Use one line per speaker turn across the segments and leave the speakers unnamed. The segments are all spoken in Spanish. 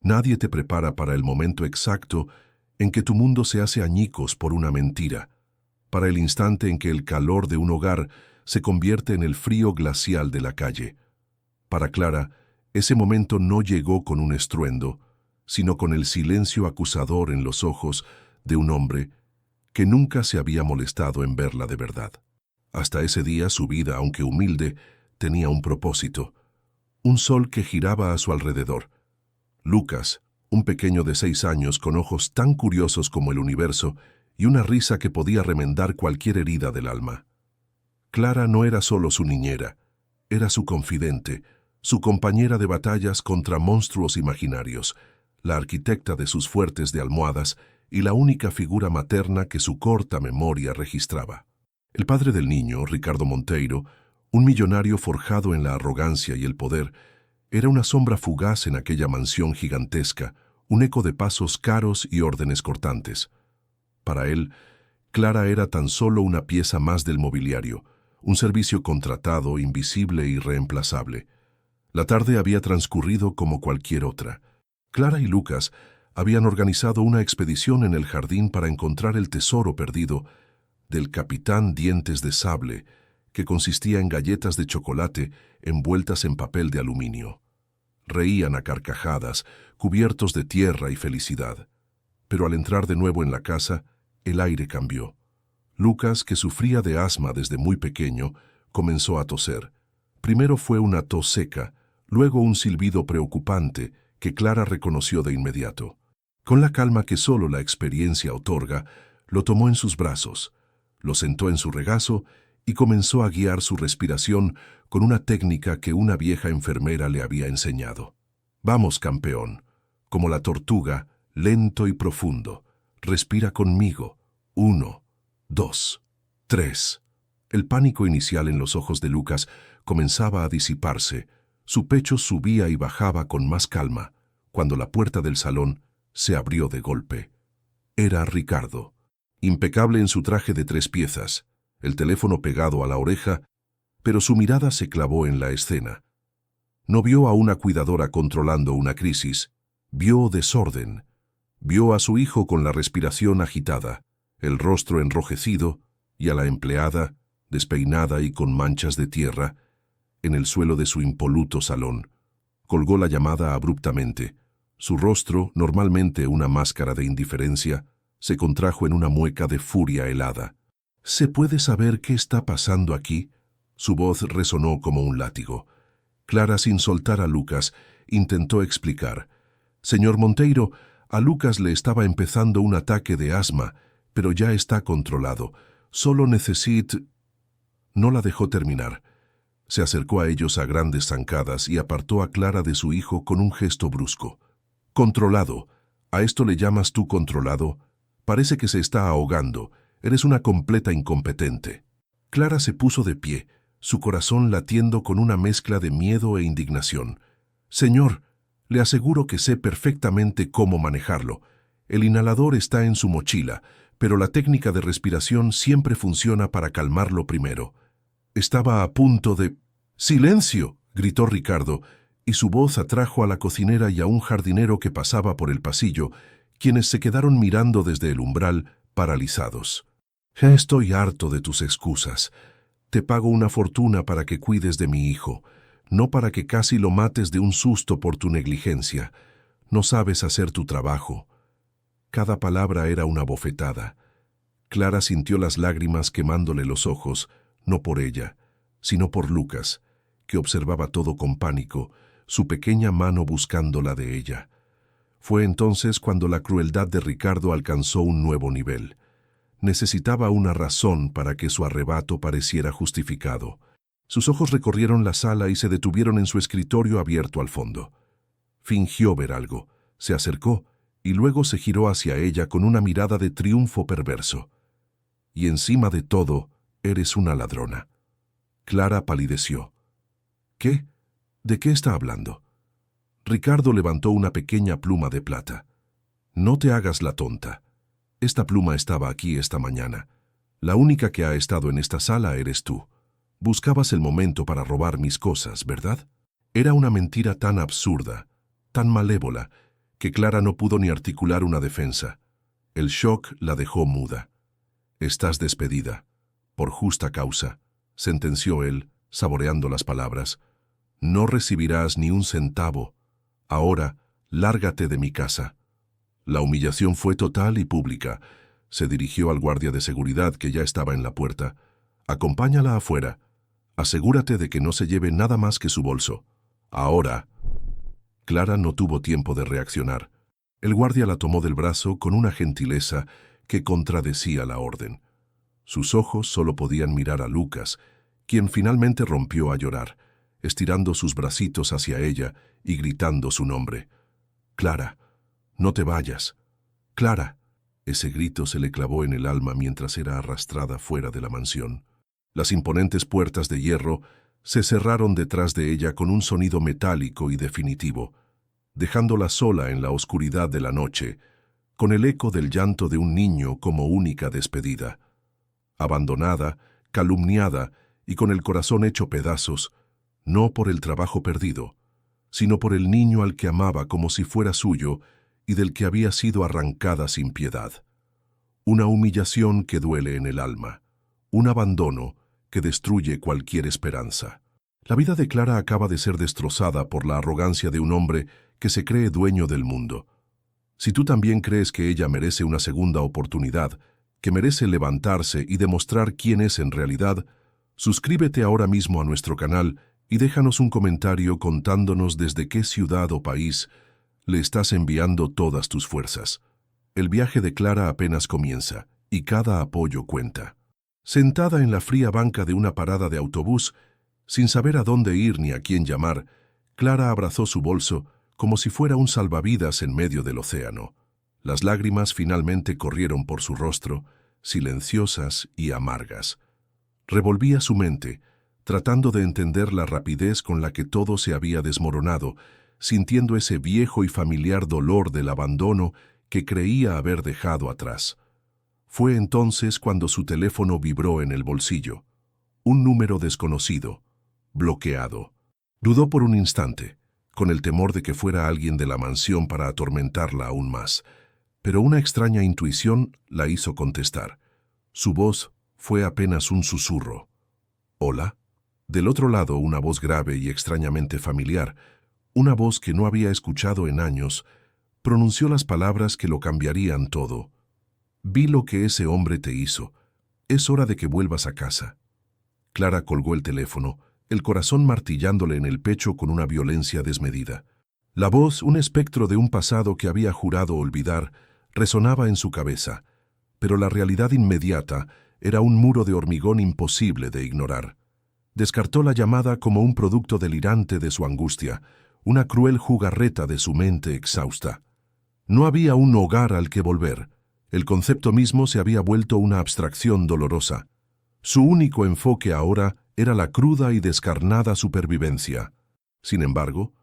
Nadie te prepara para el momento exacto en que tu mundo se hace añicos por una mentira, para el instante en que el calor de un hogar se convierte en el frío glacial de la calle. Para Clara, ese momento no llegó con un estruendo, sino con el silencio acusador en los ojos de un hombre que nunca se había molestado en verla de verdad. Hasta ese día su vida, aunque humilde, tenía un propósito, un sol que giraba a su alrededor. Lucas, un pequeño de 6 años con ojos tan curiosos como el universo y una risa que podía remendar cualquier herida del alma. Clara no era solo su niñera, era su confidente, su compañera de batallas contra monstruos imaginarios, la arquitecta de sus fuertes de almohadas y la única figura materna que su corta memoria registraba. El padre del niño, Ricardo Monteiro, un millonario forjado en la arrogancia y el poder, era una sombra fugaz en aquella mansión gigantesca, un eco de pasos caros y órdenes cortantes. Para él, Clara era tan solo una pieza más del mobiliario, un servicio contratado, invisible y reemplazable. La tarde había transcurrido como cualquier otra. Clara y Lucas habían organizado una expedición en el jardín para encontrar el tesoro perdido del capitán Dientes de Sable, que consistía en galletas de chocolate envueltas en papel de aluminio. Reían a carcajadas, cubiertos de tierra y felicidad. Pero al entrar de nuevo en la casa, el aire cambió. Lucas, que sufría de asma desde muy pequeño, comenzó a toser. Primero fue una tos seca, luego un silbido preocupante que Clara reconoció de inmediato. Con la calma que solo la experiencia otorga, lo tomó en sus brazos, lo sentó en su regazo y comenzó a guiar su respiración con una técnica que una vieja enfermera le había enseñado. «Vamos, campeón, como la tortuga, lento y profundo. Respira conmigo. 1, 2, 3». El pánico inicial en los ojos de Lucas comenzaba a disiparse. Su pecho subía y bajaba con más calma, cuando la puerta del salón se abrió de golpe. Era Ricardo, impecable en su traje de 3 piezas, el teléfono pegado a la oreja, pero su mirada se clavó en la escena. No vio a una cuidadora controlando una crisis, vio desorden. Vio a su hijo con la respiración agitada, el rostro enrojecido, y a la empleada, despeinada y con manchas de tierra, en el suelo de su impoluto salón. Colgó la llamada abruptamente. Su rostro, normalmente una máscara de indiferencia, se contrajo en una mueca de furia helada. «¿Se puede saber qué está pasando aquí?». Su voz resonó como un látigo. Clara, sin soltar a Lucas, intentó explicar. «Señor Monteiro, a Lucas le estaba empezando un ataque de asma, pero ya está controlado. Solo necesita...». No la dejó terminar. Se acercó a ellos a grandes zancadas y apartó a Clara de su hijo con un gesto brusco. «Controlado. ¿A esto le llamas tú controlado? Parece que se está ahogando. Eres una completa incompetente». Clara se puso de pie, su corazón latiendo con una mezcla de miedo e indignación. «Señor, le aseguro que sé perfectamente cómo manejarlo. El inhalador está en su mochila, pero la técnica de respiración siempre funciona para calmarlo primero». Estaba a punto de... «¡Silencio!», gritó Ricardo, y su voz atrajo a la cocinera y a un jardinero que pasaba por el pasillo, quienes se quedaron mirando desde el umbral, paralizados. «Ya estoy harto de tus excusas. Te pago una fortuna para que cuides de mi hijo, no para que casi lo mates de un susto por tu negligencia. No sabes hacer tu trabajo». Cada palabra era una bofetada. Clara sintió las lágrimas quemándole los ojos, no por ella, sino por Lucas, que observaba todo con pánico, su pequeña mano buscando la de ella. Fue entonces cuando la crueldad de Ricardo alcanzó un nuevo nivel. Necesitaba una razón para que su arrebato pareciera justificado. Sus ojos recorrieron la sala y se detuvieron en su escritorio abierto al fondo. Fingió ver algo, se acercó y luego se giró hacia ella con una mirada de triunfo perverso. «Y encima de todo, eres una ladrona». Clara palideció. «¿Qué? ¿De qué está hablando?». Ricardo levantó una pequeña pluma de plata. «No te hagas la tonta. Esta pluma estaba aquí esta mañana. La única que ha estado en esta sala eres tú. Buscabas el momento para robar mis cosas, ¿verdad?». Era una mentira tan absurda, tan malévola, que Clara no pudo ni articular una defensa. El shock la dejó muda. «Estás despedida, por justa causa», sentenció él, saboreando las palabras. «No recibirás ni un centavo. Ahora, lárgate de mi casa». La humillación fue total y pública. Se dirigió al guardia de seguridad que ya estaba en la puerta. «Acompáñala afuera. Asegúrate de que no se lleve nada más que su bolso. Ahora». Clara no tuvo tiempo de reaccionar. El guardia la tomó del brazo con una gentileza que contradecía la orden. Sus ojos solo podían mirar a Lucas, quien finalmente rompió a llorar, estirando sus bracitos hacia ella y gritando su nombre. «Clara, no te vayas. Clara». Ese grito se le clavó en el alma mientras era arrastrada fuera de la mansión. Las imponentes puertas de hierro se cerraron detrás de ella con un sonido metálico y definitivo, dejándola sola en la oscuridad de la noche, con el eco del llanto de un niño como única despedida. Abandonada, calumniada y con el corazón hecho pedazos, no por el trabajo perdido, sino por el niño al que amaba como si fuera suyo y del que había sido arrancada sin piedad. Una humillación que duele en el alma, un abandono que destruye cualquier esperanza. La vida de Clara acaba de ser destrozada por la arrogancia de un hombre que se cree dueño del mundo. Si tú también crees que ella merece una segunda oportunidad, que merece levantarse y demostrar quién es en realidad, suscríbete ahora mismo a nuestro canal y déjanos un comentario contándonos desde qué ciudad o país le estás enviando todas tus fuerzas. El viaje de Clara apenas comienza y cada apoyo cuenta. Sentada en la fría banca de una parada de autobús, sin saber a dónde ir ni a quién llamar, Clara abrazó su bolso como si fuera un salvavidas en medio del océano. Las lágrimas finalmente corrieron por su rostro, silenciosas y amargas. Revolvía su mente, tratando de entender la rapidez con la que todo se había desmoronado, sintiendo ese viejo y familiar dolor del abandono que creía haber dejado atrás. Fue entonces cuando su teléfono vibró en el bolsillo. Un número desconocido, bloqueado. Dudó por un instante, con el temor de que fuera alguien de la mansión para atormentarla aún más, pero una extraña intuición la hizo contestar. Su voz fue apenas un susurro. «¿Hola?» Del otro lado, una voz grave y extrañamente familiar, una voz que no había escuchado en años, pronunció las palabras que lo cambiarían todo. «Vi lo que ese hombre te hizo. Es hora de que vuelvas a casa». Clara colgó el teléfono, el corazón martillándole en el pecho con una violencia desmedida. La voz, un espectro de un pasado que había jurado olvidar, resonaba en su cabeza, pero la realidad inmediata era un muro de hormigón imposible de ignorar. Descartó la llamada como un producto delirante de su angustia, una cruel jugarreta de su mente exhausta. No había un hogar al que volver. El concepto mismo se había vuelto una abstracción dolorosa. Su único enfoque ahora era la cruda y descarnada supervivencia. Sin embargo,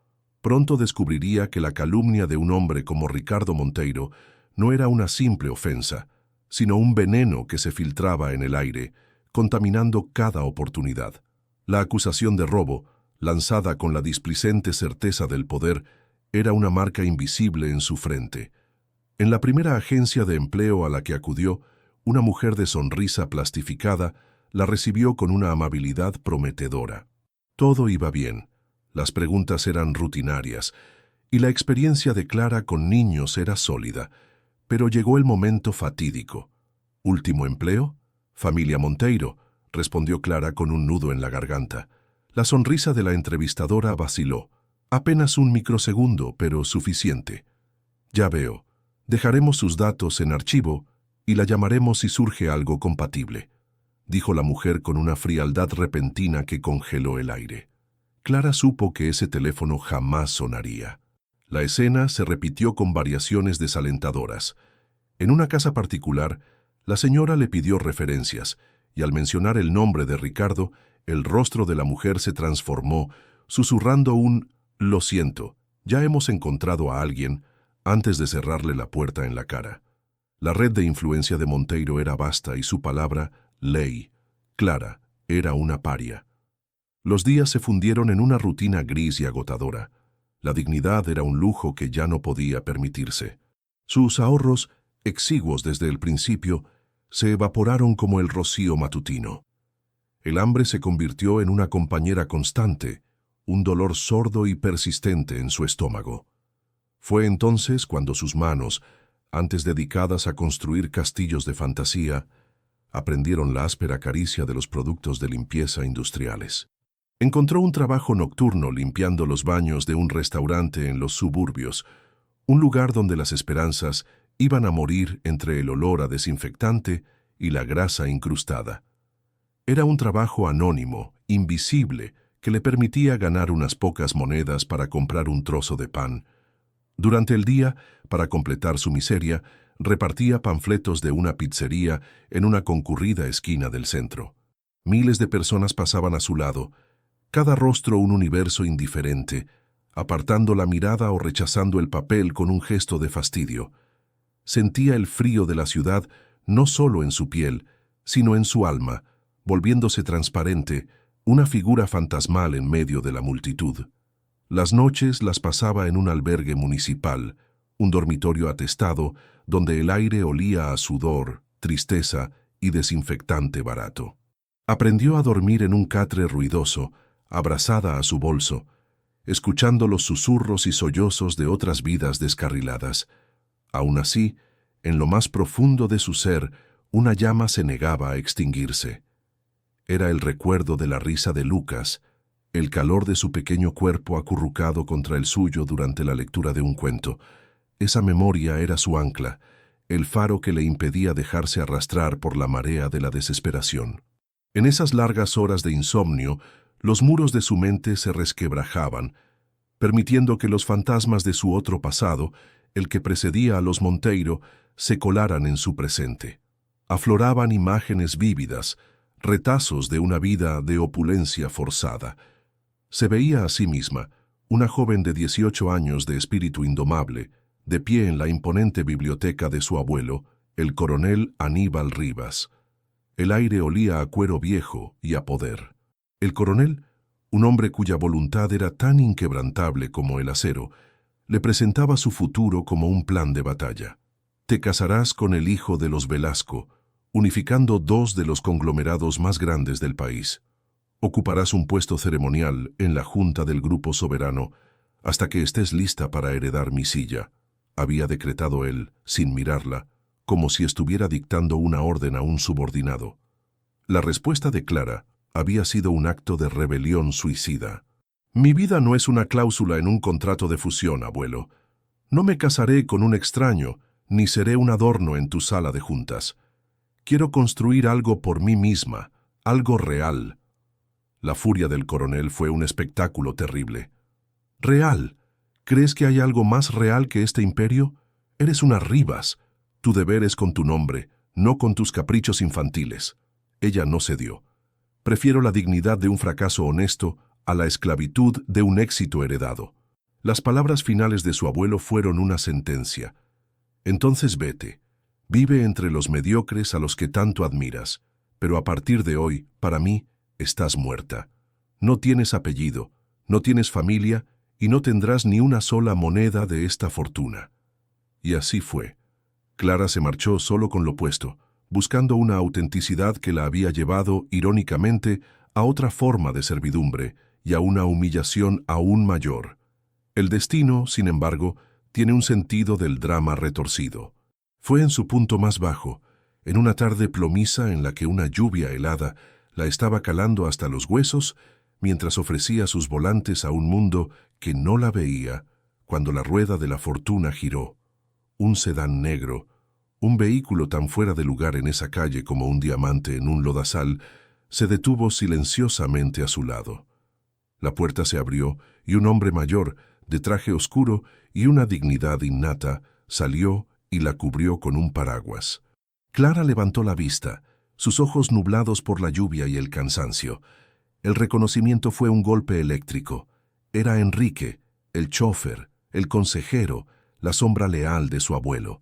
pronto descubriría que la calumnia de un hombre como Ricardo Monteiro no era una simple ofensa, sino un veneno que se filtraba en el aire, contaminando cada oportunidad. La acusación de robo, lanzada con la displicente certeza del poder, era una marca invisible en su frente. En la primera agencia de empleo a la que acudió, una mujer de sonrisa plastificada la recibió con una amabilidad prometedora. Todo iba bien, las preguntas eran rutinarias, y la experiencia de Clara con niños era sólida, pero llegó el momento fatídico. «¿Último empleo?» «Familia Monteiro», respondió Clara con un nudo en la garganta. La sonrisa de la entrevistadora vaciló. Apenas un microsegundo, pero suficiente. «Ya veo. Dejaremos sus datos en archivo y la llamaremos si surge algo compatible», dijo la mujer con una frialdad repentina que congeló el aire. Clara supo que ese teléfono jamás sonaría. La escena se repitió con variaciones desalentadoras. En una casa particular, la señora le pidió referencias, y al mencionar el nombre de Ricardo, el rostro de la mujer se transformó, susurrando un «Lo siento, ya hemos encontrado a alguien», antes de cerrarle la puerta en la cara. La red de influencia de Monteiro era vasta y su palabra, ley. Clara era una paria. Los días se fundieron en una rutina gris y agotadora. La dignidad era un lujo que ya no podía permitirse. Sus ahorros, exiguos desde el principio, se evaporaron como el rocío matutino. El hambre se convirtió en una compañera constante, un dolor sordo y persistente en su estómago. Fue entonces cuando sus manos, antes dedicadas a construir castillos de fantasía, aprendieron la áspera caricia de los productos de limpieza industriales. Encontró un trabajo nocturno limpiando los baños de un restaurante en los suburbios, un lugar donde las esperanzas iban a morir entre el olor a desinfectante y la grasa incrustada. Era un trabajo anónimo, invisible, que le permitía ganar unas pocas monedas para comprar un trozo de pan. Durante el día, para completar su miseria, repartía panfletos de una pizzería en una concurrida esquina del centro. Miles de personas pasaban a su lado, cada rostro un universo indiferente, apartando la mirada o rechazando el papel con un gesto de fastidio. Sentía el frío de la ciudad no solo en su piel, sino en su alma, volviéndose transparente, una figura fantasmal en medio de la multitud. Las noches las pasaba en un albergue municipal, un dormitorio atestado, donde el aire olía a sudor, tristeza y desinfectante barato. Aprendió a dormir en un catre ruidoso, abrazada a su bolso, escuchando los susurros y sollozos de otras vidas descarriladas. Aún así, en lo más profundo de su ser, una llama se negaba a extinguirse. Era el recuerdo de la risa de Lucas, el calor de su pequeño cuerpo acurrucado contra el suyo durante la lectura de un cuento. Esa memoria era su ancla, el faro que le impedía dejarse arrastrar por la marea de la desesperación. En esas largas horas de insomnio, los muros de su mente se resquebrajaban, permitiendo que los fantasmas de su otro pasado, el que precedía a los Monteiro, se colaran en su presente. Afloraban imágenes vívidas, retazos de una vida de opulencia forzada. Se veía a sí misma, una joven de 18 años de espíritu indomable, de pie en la imponente biblioteca de su abuelo, el coronel Aníbal Rivas. El aire olía a cuero viejo y a poder. El coronel, un hombre cuya voluntad era tan inquebrantable como el acero, le presentaba su futuro como un plan de batalla. Te casarás con el hijo de los Velasco, unificando dos de los conglomerados más grandes del país. Ocuparás un puesto ceremonial en la junta del grupo soberano hasta que estés lista para heredar mi silla, había decretado él, sin mirarla, como si estuviera dictando una orden a un subordinado. La respuesta de Clara había sido un acto de rebelión suicida. Mi vida no es una cláusula en un contrato de fusión, abuelo. No me casaré con un extraño, ni seré un adorno en tu sala de juntas. Quiero construir algo por mí misma, algo real. La furia del coronel fue un espectáculo terrible. ¿Real? ¿Crees que hay algo más real que este imperio? Eres una Rivas. Tu deber es con tu nombre, no con tus caprichos infantiles. Ella no cedió. Prefiero la dignidad de un fracaso honesto a la esclavitud de un éxito heredado. Las palabras finales de su abuelo fueron una sentencia. Entonces vete. Vive entre los mediocres a los que tanto admiras, pero a partir de hoy, para mí, estás muerta. No tienes apellido, no tienes familia y no tendrás ni una sola moneda de esta fortuna. Y así fue. Clara se marchó solo con lo puesto, buscando una autenticidad que la había llevado, irónicamente, a otra forma de servidumbre y a una humillación aún mayor. El destino, sin embargo, tiene un sentido del drama retorcido. Fue en su punto más bajo, en una tarde plomiza en la que una lluvia helada la estaba calando hasta los huesos, mientras ofrecía sus volantes a un mundo que no la veía, cuando la rueda de la fortuna giró. Un sedán negro, un vehículo tan fuera de lugar en esa calle como un diamante en un lodazal, se detuvo silenciosamente a su lado. La puerta se abrió y un hombre mayor, de traje oscuro y una dignidad innata, salió y la cubrió con un paraguas. Clara levantó la vista, sus ojos nublados por la lluvia y el cansancio. El reconocimiento fue un golpe eléctrico. Era Enrique, el chófer, el consejero, la sombra leal de su abuelo.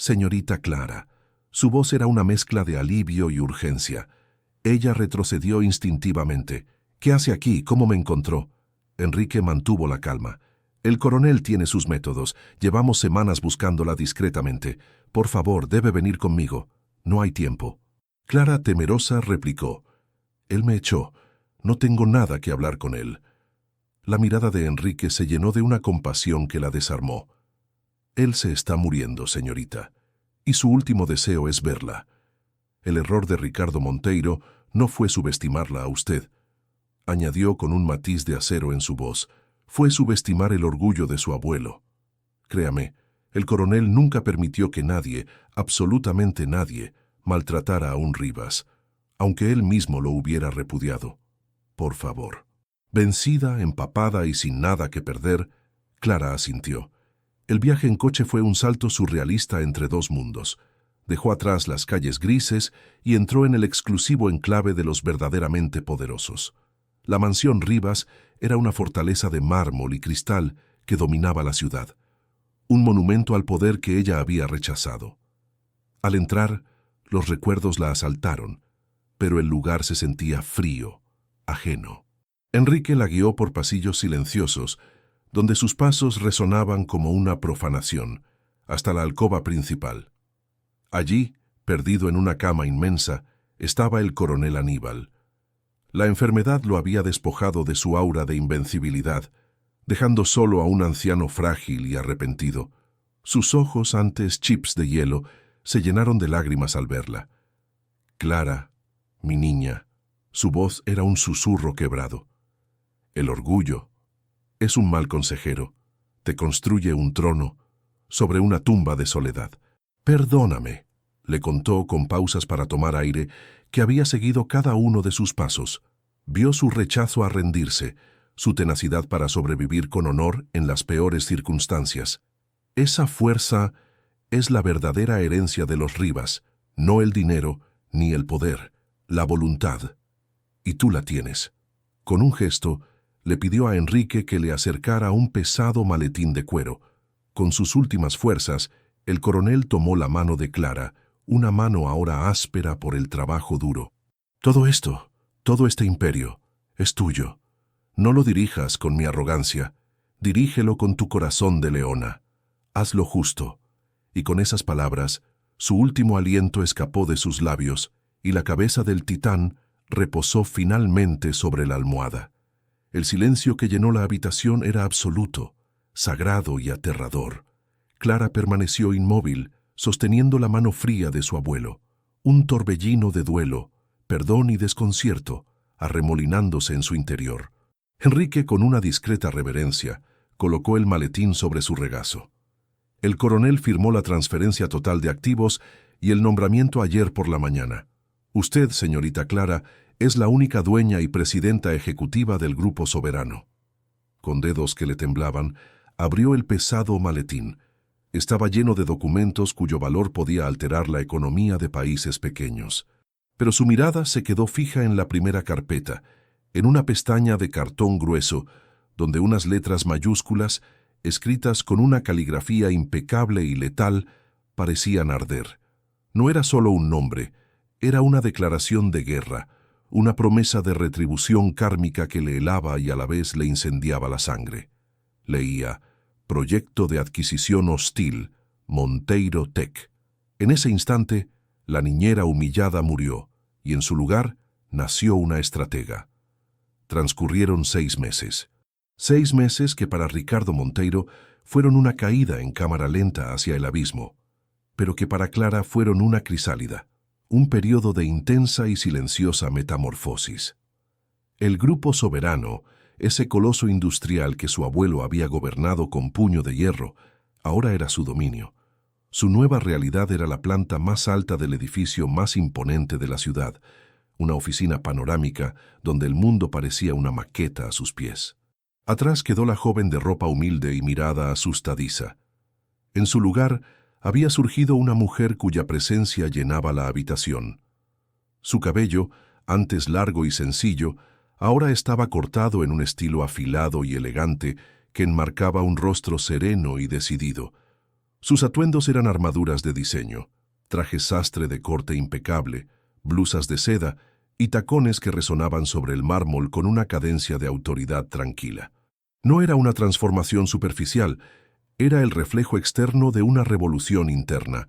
Señorita Clara. Su voz era una mezcla de alivio y urgencia. Ella retrocedió instintivamente. ¿Qué hace aquí? ¿Cómo me encontró? Enrique mantuvo la calma. El coronel tiene sus métodos. Llevamos semanas buscándola discretamente. Por favor, debe venir conmigo. No hay tiempo. Clara, temerosa, replicó. Él me echó. No tengo nada que hablar con él. La mirada de Enrique se llenó de una compasión que la desarmó. Él se está muriendo, señorita, y su último deseo es verla. El error de Ricardo Monteiro no fue subestimarla a usted, añadió con un matiz de acero en su voz. Fue subestimar el orgullo de su abuelo. Créame, el coronel nunca permitió que nadie, absolutamente nadie, maltratara a un Rivas, aunque él mismo lo hubiera repudiado. Por favor. Vencida, empapada y sin nada que perder, Clara asintió. El viaje en coche fue un salto surrealista entre dos mundos. Dejó atrás las calles grises y entró en el exclusivo enclave de los verdaderamente poderosos. La mansión Rivas era una fortaleza de mármol y cristal que dominaba la ciudad, un monumento al poder que ella había rechazado. Al entrar, los recuerdos la asaltaron, pero el lugar se sentía frío, ajeno. Enrique la guió por pasillos silenciosos, donde sus pasos resonaban como una profanación, hasta la alcoba principal. Allí, perdido en una cama inmensa, estaba el coronel Aníbal. La enfermedad lo había despojado de su aura de invencibilidad, dejando solo a un anciano frágil y arrepentido. Sus ojos, antes chips de hielo, se llenaron de lágrimas al verla. Clara, mi niña, su voz era un susurro quebrado. El orgullo es un mal consejero, te construye un trono sobre una tumba de soledad. Perdóname, le contó con pausas para tomar aire, que había seguido cada uno de sus pasos. Vio su rechazo a rendirse, su tenacidad para sobrevivir con honor en las peores circunstancias. Esa fuerza es la verdadera herencia de los Rivas, no el dinero ni el poder, la voluntad. Y tú la tienes. Con un gesto, le pidió a Enrique que le acercara un pesado maletín de cuero. Con sus últimas fuerzas, el coronel tomó la mano de Clara, una mano ahora áspera por el trabajo duro. Todo esto, todo este imperio, es tuyo. No lo dirijas con mi arrogancia, dirígelo con tu corazón de leona. Haz lo justo. Y con esas palabras, su último aliento escapó de sus labios, y la cabeza del titán reposó finalmente sobre la almohada. El silencio que llenó la habitación era absoluto, sagrado y aterrador. Clara permaneció inmóvil, sosteniendo la mano fría de su abuelo, un torbellino de duelo, perdón y desconcierto, arremolinándose en su interior. Enrique, con una discreta reverencia, colocó el maletín sobre su regazo. El coronel firmó la transferencia total de activos y el nombramiento ayer por la mañana. Usted, señorita Clara, es la única dueña y presidenta ejecutiva del Grupo Soberano. Con dedos que le temblaban, abrió el pesado maletín. Estaba lleno de documentos cuyo valor podía alterar la economía de países pequeños. Pero su mirada se quedó fija en la primera carpeta, en una pestaña de cartón grueso, donde unas letras mayúsculas, escritas con una caligrafía impecable y letal, parecían arder. No era solo un nombre, era una declaración de guerra, una promesa de retribución kármica que le helaba y a la vez le incendiaba la sangre. Leía: Proyecto de adquisición hostil, Monteiro Tech. En ese instante, la niñera humillada murió, y en su lugar nació una estratega. Transcurrieron 6 meses. 6 meses que para Ricardo Monteiro fueron una caída en cámara lenta hacia el abismo, pero que para Clara fueron una crisálida, un periodo de intensa y silenciosa metamorfosis. El Grupo Soberano, ese coloso industrial que su abuelo había gobernado con puño de hierro, ahora era su dominio. Su nueva realidad era la planta más alta del edificio más imponente de la ciudad, una oficina panorámica donde el mundo parecía una maqueta a sus pies. Atrás quedó la joven de ropa humilde y mirada asustadiza. En su lugar había surgido una mujer cuya presencia llenaba la habitación. Su cabello, antes largo y sencillo, ahora estaba cortado en un estilo afilado y elegante que enmarcaba un rostro sereno y decidido. Sus atuendos eran armaduras de diseño, trajes sastre de corte impecable, blusas de seda y tacones que resonaban sobre el mármol con una cadencia de autoridad tranquila. No era una transformación superficial, era el reflejo externo de una revolución interna.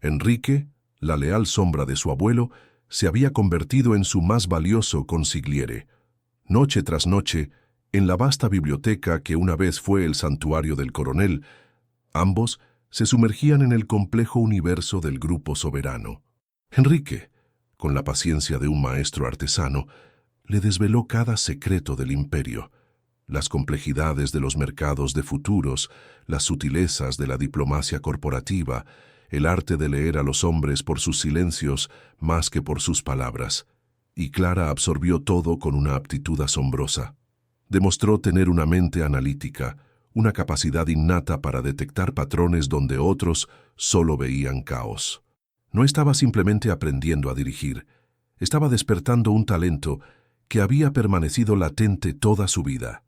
Enrique, la leal sombra de su abuelo, se había convertido en su más valioso consigliere. Noche tras noche, en la vasta biblioteca que una vez fue el santuario del coronel, ambos se sumergían en el complejo universo del Grupo Soberano. Enrique, con la paciencia de un maestro artesano, le desveló cada secreto del imperio, las complejidades de los mercados de futuros, las sutilezas de la diplomacia corporativa, el arte de leer a los hombres por sus silencios más que por sus palabras. Y Clara absorbió todo con una aptitud asombrosa. Demostró tener una mente analítica, una capacidad innata para detectar patrones donde otros solo veían caos. No estaba simplemente aprendiendo a dirigir, estaba despertando un talento que había permanecido latente toda su vida.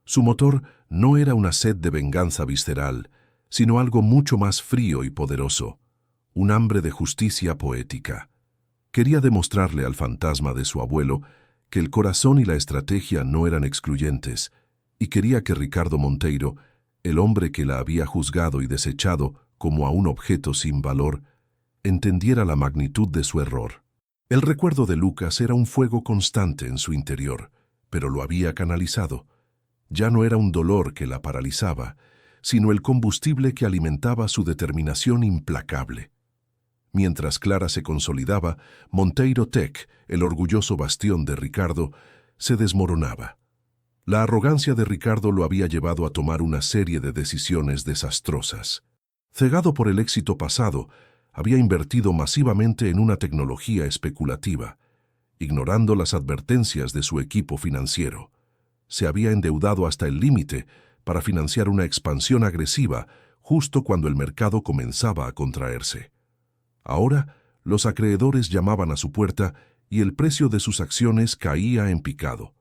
Su motor no era una sed de venganza visceral, sino algo mucho más frío y poderoso, un hambre de justicia poética. Quería demostrarle al fantasma de su abuelo que el corazón y la estrategia no eran excluyentes, y quería que Ricardo Monteiro, el hombre que la había juzgado y desechado como a un objeto sin valor, entendiera la magnitud de su error. El recuerdo de Lucas era un fuego constante en su interior, pero lo había canalizado. Ya no era un dolor que la paralizaba, sino el combustible que alimentaba su determinación implacable. Mientras Clara se consolidaba, Monteiro Tech, el orgulloso bastión de Ricardo, se desmoronaba. La arrogancia de Ricardo lo había llevado a tomar una serie de decisiones desastrosas. Cegado por el éxito pasado, había invertido masivamente en una tecnología especulativa, ignorando las advertencias de su equipo financiero. Se había endeudado hasta el límite para financiar una expansión agresiva justo cuando el mercado comenzaba a contraerse. Ahora, los acreedores llamaban a su puerta y el precio de sus acciones caía en picado.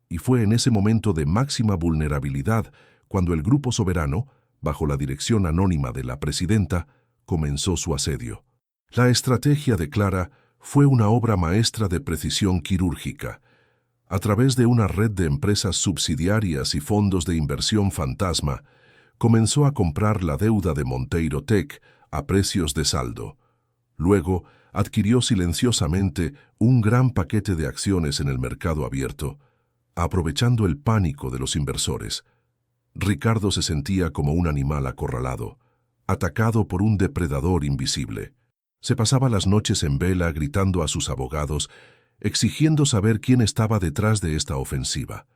Y fue en ese momento de máxima vulnerabilidad cuando el Grupo Soberano, bajo la dirección anónima de la presidenta, comenzó su asedio. La estrategia de Clara fue una obra maestra de precisión quirúrgica. A través de una red de empresas subsidiarias y fondos de inversión fantasma, comenzó a comprar la deuda de Monteiro Tech a precios de saldo. Luego, adquirió silenciosamente un gran paquete de acciones en el mercado abierto, aprovechando el pánico de los inversores. Ricardo se sentía como un animal acorralado, atacado por un depredador invisible. Se pasaba las noches en vela gritando a sus abogados, exigiendo saber quién estaba detrás de esta ofensiva.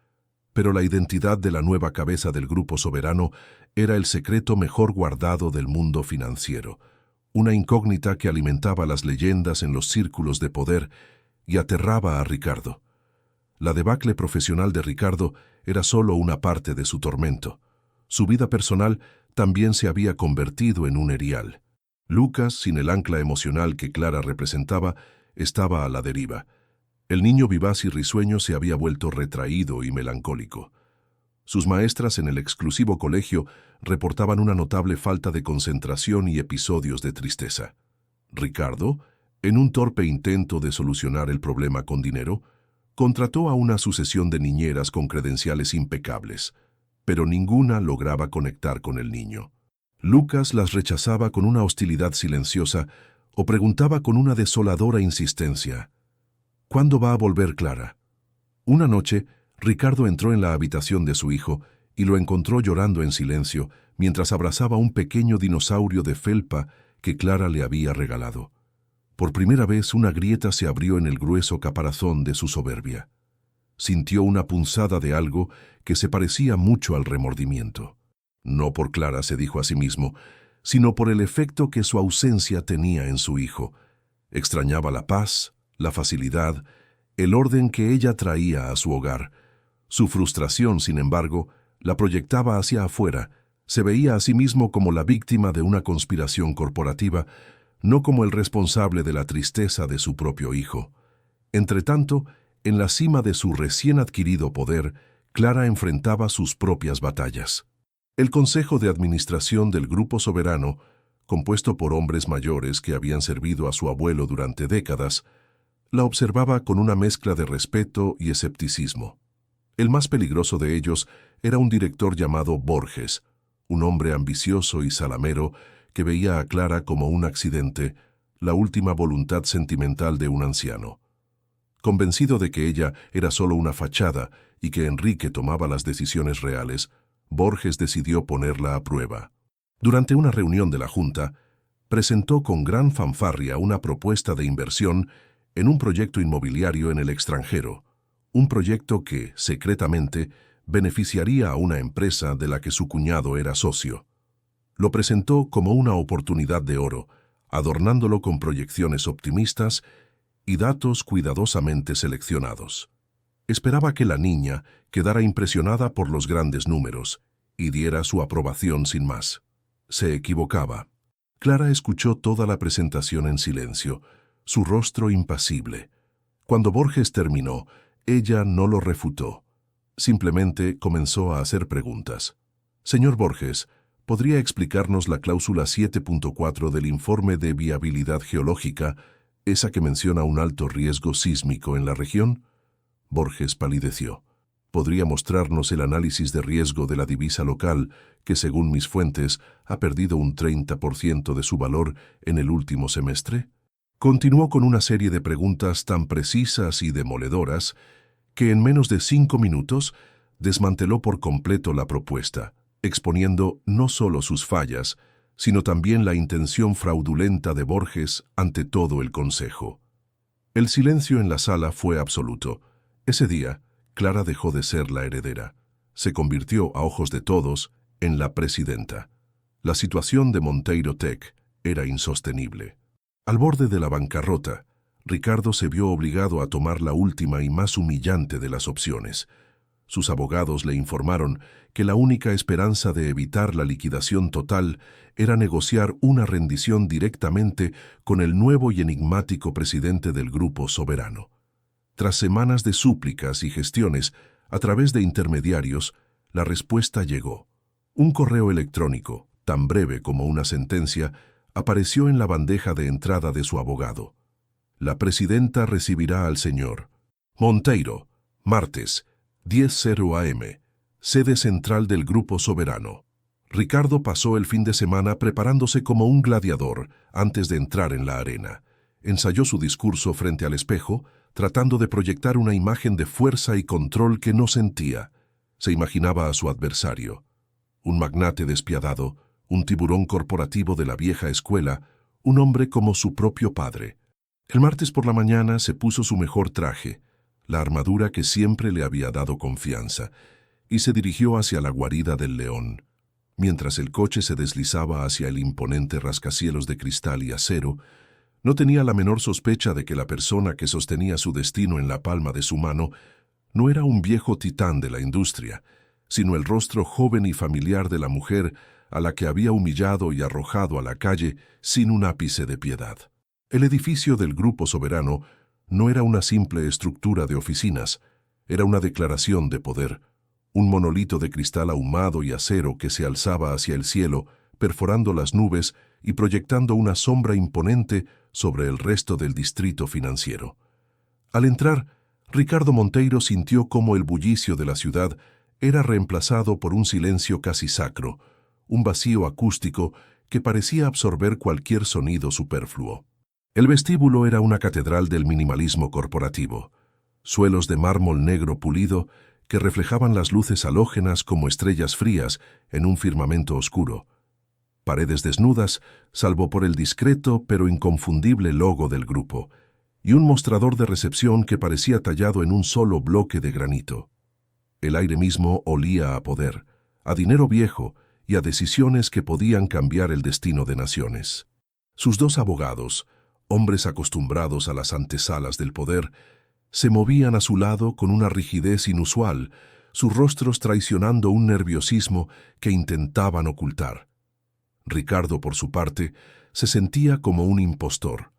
Pero la identidad de la nueva cabeza del Grupo Soberano era el secreto mejor guardado del mundo financiero, una incógnita que alimentaba las leyendas en los círculos de poder y aterraba a Ricardo. La debacle profesional de Ricardo era solo una parte de su tormento. Su vida personal también se había convertido en un erial. Lucas, sin el ancla emocional que Clara representaba, estaba a la deriva. El niño vivaz y risueño se había vuelto retraído y melancólico. Sus maestras en el exclusivo colegio reportaban una notable falta de concentración y episodios de tristeza. Ricardo, en un torpe intento de solucionar el problema con dinero, contrató a una sucesión de niñeras con credenciales impecables, pero ninguna lograba conectar con el niño. Lucas las rechazaba con una hostilidad silenciosa o preguntaba con una desoladora insistencia: ¿cuándo va a volver Clara? Una noche, Ricardo entró en la habitación de su hijo y lo encontró llorando en silencio mientras abrazaba un pequeño dinosaurio de felpa que Clara le había regalado. Por primera vez una grieta se abrió en el grueso caparazón de su soberbia. Sintió una punzada de algo que se parecía mucho al remordimiento. No por Clara, se dijo a sí mismo, sino por el efecto que su ausencia tenía en su hijo. Extrañaba la paz, la facilidad, el orden que ella traía a su hogar. Su frustración, sin embargo, la proyectaba hacia afuera. Se veía a sí mismo como la víctima de una conspiración corporativa, no como el responsable de la tristeza de su propio hijo. Entretanto, en la cima de su recién adquirido poder, Clara enfrentaba sus propias batallas. El Consejo de Administración del Grupo Soberano, compuesto por hombres mayores que habían servido a su abuelo durante décadas, la observaba con una mezcla de respeto y escepticismo. El más peligroso de ellos era un director llamado Borges, un hombre ambicioso y salamero que veía a Clara como un accidente, la última voluntad sentimental de un anciano. Convencido de que ella era solo una fachada y que Enrique tomaba las decisiones reales, Borges decidió ponerla a prueba. Durante una reunión de la Junta, presentó con gran fanfarria una propuesta de inversión en un proyecto inmobiliario en el extranjero, un proyecto que, secretamente, beneficiaría a una empresa de la que su cuñado era socio. Lo presentó como una oportunidad de oro, adornándolo con proyecciones optimistas y datos cuidadosamente seleccionados. Esperaba que la niña quedara impresionada por los grandes números y diera su aprobación sin más. Se equivocaba. Clara escuchó toda la presentación en silencio, su rostro impasible. Cuando Borges terminó, ella no lo refutó. Simplemente comenzó a hacer preguntas. Señor Borges, ¿podría explicarnos la cláusula 7.4 del informe de viabilidad geológica, esa que menciona un alto riesgo sísmico en la región? Borges palideció. ¿Podría mostrarnos el análisis de riesgo de la divisa local, que según mis fuentes ha perdido un 30% de su valor en el último semestre? Continuó con una serie de preguntas tan precisas y demoledoras que en menos de 5 minutos desmanteló por completo la propuesta, exponiendo no solo sus fallas, sino también la intención fraudulenta de Borges ante todo el consejo. El silencio en la sala fue absoluto. Ese día, Clara dejó de ser la heredera. Se convirtió, a ojos de todos, en la presidenta. La situación de Monteiro Tech era insostenible. Al borde de la bancarrota, Ricardo se vio obligado a tomar la última y más humillante de las opciones. Sus abogados le informaron que la única esperanza de evitar la liquidación total era negociar una rendición directamente con el nuevo y enigmático presidente del Grupo Soberano. Tras semanas de súplicas y gestiones a través de intermediarios, la respuesta llegó. Un correo electrónico, tan breve como una sentencia, apareció en la bandeja de entrada de su abogado. La presidenta recibirá al señor Monteiro, martes, 10:00 am, sede central del Grupo Soberano. Ricardo pasó el fin de semana preparándose como un gladiador antes de entrar en la arena. Ensayó su discurso frente al espejo, tratando de proyectar una imagen de fuerza y control que no sentía. Se imaginaba a su adversario, un magnate despiadado, un tiburón corporativo de la vieja escuela, un hombre como su propio padre. El martes por la mañana se puso su mejor traje, la armadura que siempre le había dado confianza, y se dirigió hacia la guarida del león. Mientras el coche se deslizaba hacia el imponente rascacielos de cristal y acero, no tenía la menor sospecha de que la persona que sostenía su destino en la palma de su mano no era un viejo titán de la industria, sino el rostro joven y familiar de la mujer a la que había humillado y arrojado a la calle sin un ápice de piedad. El edificio del Grupo Soberano no era una simple estructura de oficinas, era una declaración de poder, un monolito de cristal ahumado y acero que se alzaba hacia el cielo, perforando las nubes y proyectando una sombra imponente sobre el resto del distrito financiero. Al entrar, Ricardo Monteiro sintió cómo el bullicio de la ciudad era reemplazado por un silencio casi sacro, un vacío acústico que parecía absorber cualquier sonido superfluo. El vestíbulo era una catedral del minimalismo corporativo, suelos de mármol negro pulido que reflejaban las luces halógenas como estrellas frías en un firmamento oscuro, paredes desnudas, salvo por el discreto pero inconfundible logo del grupo, y un mostrador de recepción que parecía tallado en un solo bloque de granito. El aire mismo olía a poder, a dinero viejo y a decisiones que podían cambiar el destino de naciones. Sus dos abogados, hombres acostumbrados a las antesalas del poder, se movían a su lado con una rigidez inusual, sus rostros traicionando un nerviosismo que intentaban ocultar. Ricardo, por su parte, se sentía como un impostor.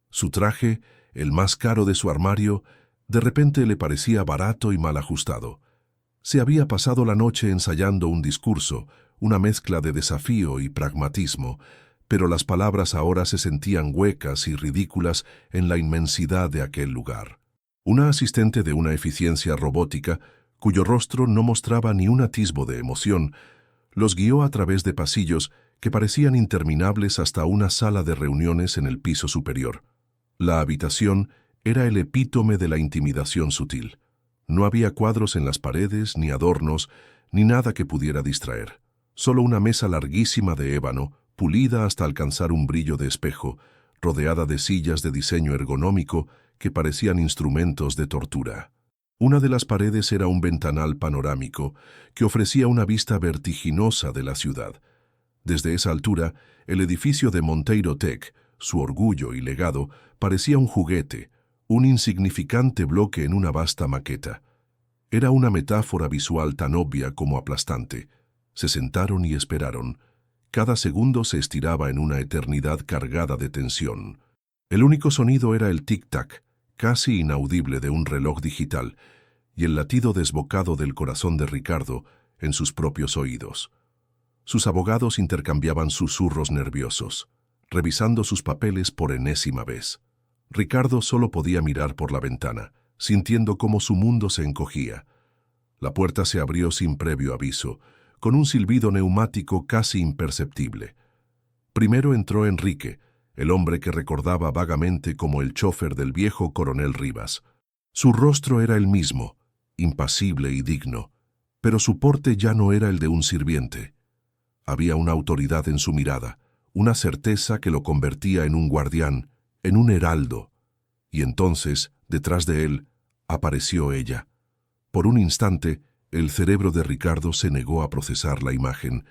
Su traje, el más caro de su armario, de repente le parecía barato y mal ajustado. Se había pasado la noche ensayando un discurso, una mezcla de desafío y pragmatismo, pero las palabras ahora se sentían huecas y ridículas en la inmensidad de aquel lugar. Una asistente de una eficiencia robótica cuyo rostro no mostraba ni un atisbo de emoción, los guió a través de pasillos que parecían interminables hasta una sala de reuniones en el piso superior. La habitación era el epítome de la intimidación sutil. No había cuadros en las paredes, ni adornos, ni nada que pudiera distraer. Solo una mesa larguísima de ébano, pulida hasta alcanzar un brillo de espejo, rodeada de sillas de diseño ergonómico que parecían instrumentos de tortura. Una de las paredes era un ventanal panorámico que ofrecía una vista vertiginosa de la ciudad. Desde esa altura, el edificio de Monteiro Tech, su orgullo y legado, parecía un juguete, un insignificante bloque en una vasta maqueta. Era una metáfora visual tan obvia como aplastante. Se sentaron y esperaron. Cada segundo se estiraba en una eternidad cargada de tensión. El único sonido era el tic-tac, casi inaudible, de un reloj digital, y el latido desbocado del corazón de Ricardo en sus propios oídos. Sus abogados intercambiaban susurros nerviosos, revisando sus papeles por enésima vez. Ricardo solo podía mirar por la ventana, sintiendo cómo su mundo se encogía. La puerta se abrió sin previo aviso, con un silbido neumático casi imperceptible. Primero entró Enrique, el hombre que recordaba vagamente como el chofer del viejo coronel Rivas. Su rostro era el mismo, impasible y digno, pero su porte ya no era el de un sirviente. Había una autoridad en su mirada, una certeza que lo convertía en un guardián, en un heraldo. Y entonces, detrás de él, apareció ella. Por un instante, el cerebro de Ricardo se negó a procesar la imagen.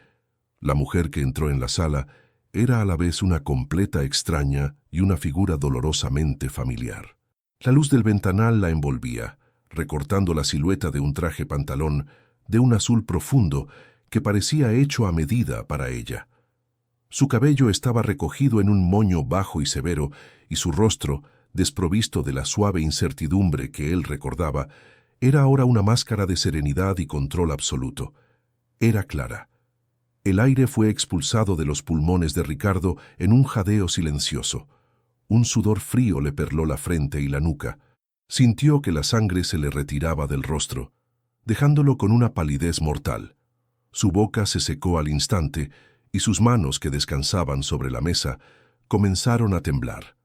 La mujer que entró en la sala era a la vez una completa extraña y una figura dolorosamente familiar. La luz del ventanal la envolvía, recortando la silueta de un traje pantalón de un azul profundo que parecía hecho a medida para ella. Su cabello estaba recogido en un moño bajo y severo, y su rostro, desprovisto de la suave incertidumbre que él recordaba, era ahora una máscara de serenidad y control absoluto. Era Clara. El aire fue expulsado de los pulmones de Ricardo en un jadeo silencioso. Un sudor frío le perló la frente y la nuca. Sintió que la sangre se le retiraba del rostro, dejándolo con una palidez mortal. Su boca se secó al instante y sus manos, que descansaban sobre la mesa, comenzaron a temblar.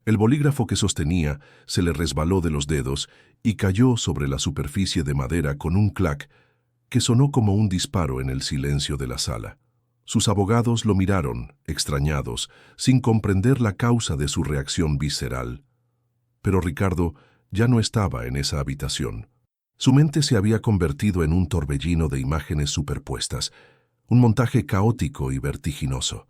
El bolígrafo que sostenía se le resbaló de los dedos y cayó sobre la superficie de madera con un clac que sonó como un disparo en el silencio de la sala. Sus abogados lo miraron, extrañados, sin comprender la causa de su reacción visceral. Pero Ricardo ya no estaba en esa habitación. Su mente se había convertido en un torbellino de imágenes superpuestas, un montaje caótico y vertiginoso.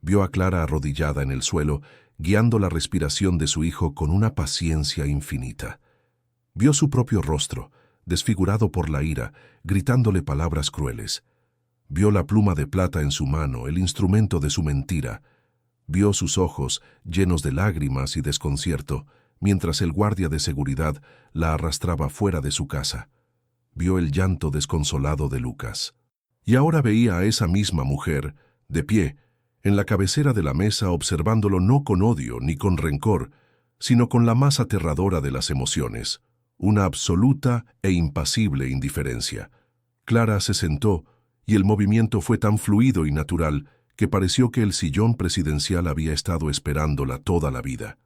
Vio a Clara arrodillada en el suelo, guiando la respiración de su hijo con una paciencia infinita. Vio su propio rostro, desfigurado por la ira, gritándole palabras crueles. Vio la pluma de plata en su mano, el instrumento de su mentira. Vio sus ojos, llenos de lágrimas y desconcierto, mientras el guardia de seguridad la arrastraba fuera de su casa. Vio el llanto desconsolado de Lucas. Y ahora veía a esa misma mujer, de pie, en la cabecera de la mesa, observándolo no con odio ni con rencor, sino con la más aterradora de las emociones, una absoluta e impasible indiferencia. Clara se sentó, y el movimiento fue tan fluido y natural que pareció que el sillón presidencial había estado esperándola toda la vida.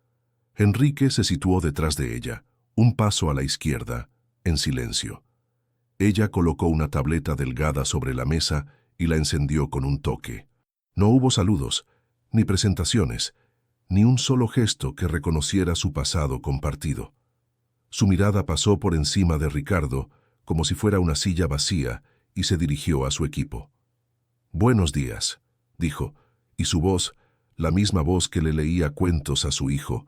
Enrique se situó detrás de ella, un paso a la izquierda, en silencio. Ella colocó una tableta delgada sobre la mesa y la encendió con un toque. No hubo saludos, ni presentaciones, ni un solo gesto que reconociera su pasado compartido. Su mirada pasó por encima de Ricardo, como si fuera una silla vacía, y se dirigió a su equipo. «Buenos días», dijo, y su voz, la misma voz que le leía cuentos a su hijo,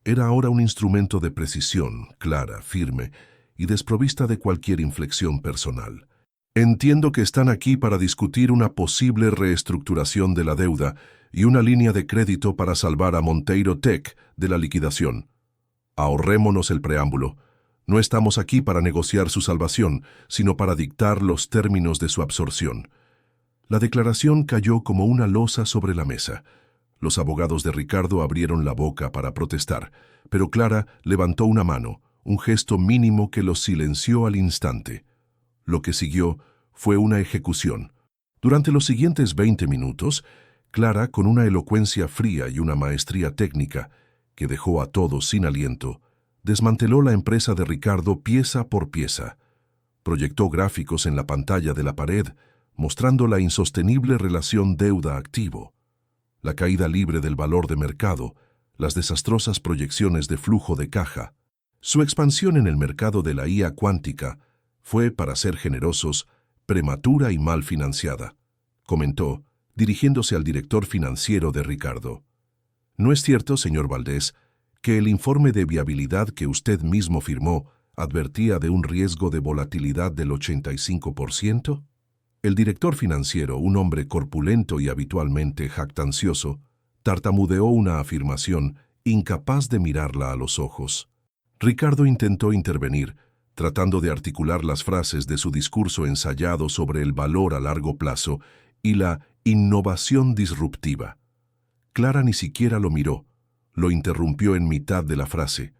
era ahora un instrumento de precisión, clara, firme y desprovista de cualquier inflexión personal. «Entiendo que están aquí para discutir una posible reestructuración de la deuda y una línea de crédito para salvar a Monteiro Tech de la liquidación. Ahorrémonos el preámbulo. No estamos aquí para negociar su salvación, sino para dictar los términos de su absorción». La declaración cayó como una losa sobre la mesa. Los abogados de Ricardo abrieron la boca para protestar, pero Clara levantó una mano, un gesto mínimo que los silenció al instante. Lo que siguió fue una ejecución. Durante los siguientes 20 minutos, Clara, con una elocuencia fría y una maestría técnica que dejó a todos sin aliento, desmanteló la empresa de Ricardo pieza por pieza. Proyectó gráficos en la pantalla de la pared, mostrando la insostenible relación deuda-activo, la caída libre del valor de mercado, las desastrosas proyecciones de flujo de caja. Su expansión en el mercado de la IA cuántica fue, para ser generosos, prematura y mal financiada, comentó, dirigiéndose al director financiero de Ricardo. ¿No es cierto, señor Valdés, que el informe de viabilidad que usted mismo firmó advertía de un riesgo de volatilidad del 85%? El director financiero, un hombre corpulento y habitualmente jactancioso, tartamudeó una afirmación incapaz de mirarla a los ojos. Ricardo intentó intervenir, tratando de articular las frases de su discurso ensayado sobre el valor a largo plazo y la innovación disruptiva. Clara ni siquiera lo miró, lo interrumpió en mitad de la frase.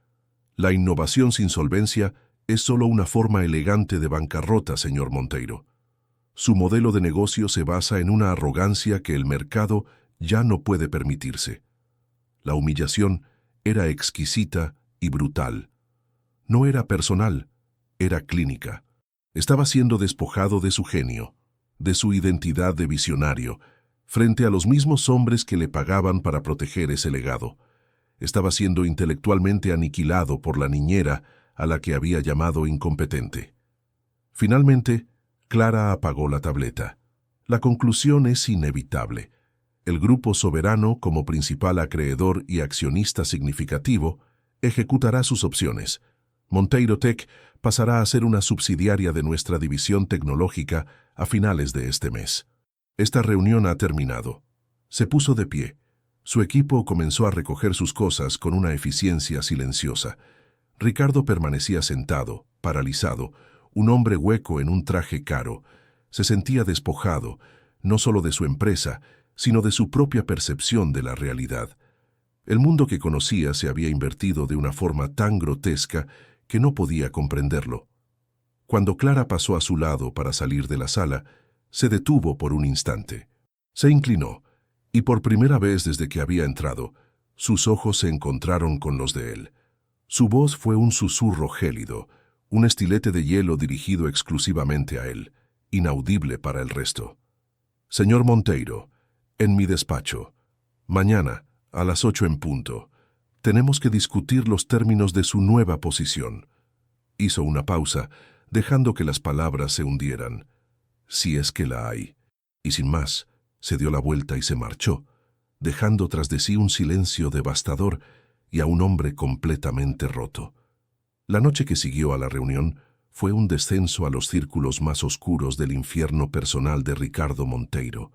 La innovación sin solvencia es solo una forma elegante de bancarrota, señor Monteiro. Su modelo de negocio se basa en una arrogancia que el mercado ya no puede permitirse. La humillación era exquisita y brutal. No era personal, era clínica. Estaba siendo despojado de su genio, de su identidad de visionario, frente a los mismos hombres que le pagaban para proteger ese legado. Estaba siendo intelectualmente aniquilado por la niñera a la que había llamado incompetente. Finalmente, Clara apagó la tableta. La conclusión es inevitable. El Grupo Soberano, como principal acreedor y accionista significativo, ejecutará sus opciones. Monteiro Tech pasará a ser una subsidiaria de nuestra división tecnológica a finales de este mes. Esta reunión ha terminado. Se puso de pie. Su equipo comenzó a recoger sus cosas con una eficiencia silenciosa. Ricardo permanecía sentado, paralizado, un hombre hueco en un traje caro. Se sentía despojado, no solo de su empresa, sino de su propia percepción de la realidad. El mundo que conocía se había invertido de una forma tan grotesca que no podía comprenderlo. Cuando Clara pasó a su lado para salir de la sala, se detuvo por un instante. Se inclinó, y por primera vez desde que había entrado, sus ojos se encontraron con los de él. Su voz fue un susurro gélido, un estilete de hielo dirigido exclusivamente a él, inaudible para el resto. Señor Monteiro, en mi despacho, mañana, a las 8 en punto, tenemos que discutir los términos de su nueva posición. Hizo una pausa, dejando que las palabras se hundieran. Si es que la hay. Y sin más, se dio la vuelta y se marchó, dejando tras de sí un silencio devastador y a un hombre completamente roto. La noche que siguió a la reunión fue un descenso a los círculos más oscuros del infierno personal de Ricardo Monteiro.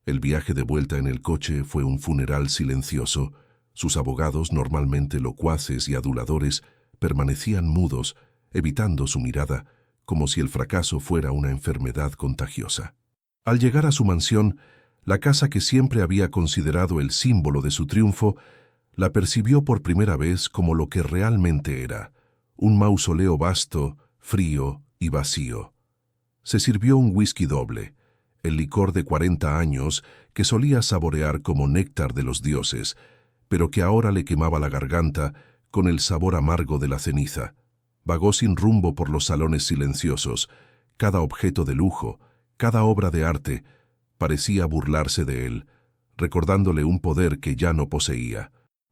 El viaje de vuelta en el coche fue un funeral silencioso. Sus abogados, normalmente locuaces y aduladores, permanecían mudos, evitando su mirada, como si el fracaso fuera una enfermedad contagiosa. Al llegar a su mansión, la casa que siempre había considerado el símbolo de su triunfo, la percibió por primera vez como lo que realmente era, un mausoleo vasto, frío y vacío. Se sirvió un whisky doble, el licor de 40 años que solía saborear como néctar de los dioses, pero que ahora le quemaba la garganta con el sabor amargo de la ceniza. Vagó sin rumbo por los salones silenciosos. Cada objeto de lujo, cada obra de arte, parecía burlarse de él, recordándole un poder que ya no poseía.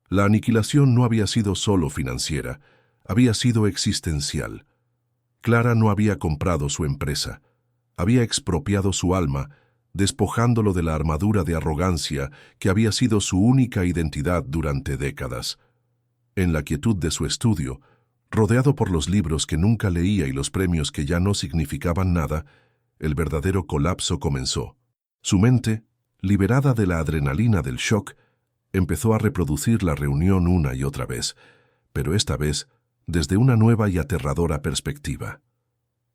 La aniquilación no había sido solo financiera, había sido existencial. Clara no había comprado su empresa, había expropiado su alma, despojándolo de la armadura de arrogancia que había sido su única identidad durante décadas. En la quietud de su estudio, rodeado por los libros que nunca leía y los premios que ya no significaban nada, el verdadero colapso comenzó. Su mente, liberada de la adrenalina del shock, empezó a reproducir la reunión una y otra vez, pero esta vez desde una nueva y aterradora perspectiva.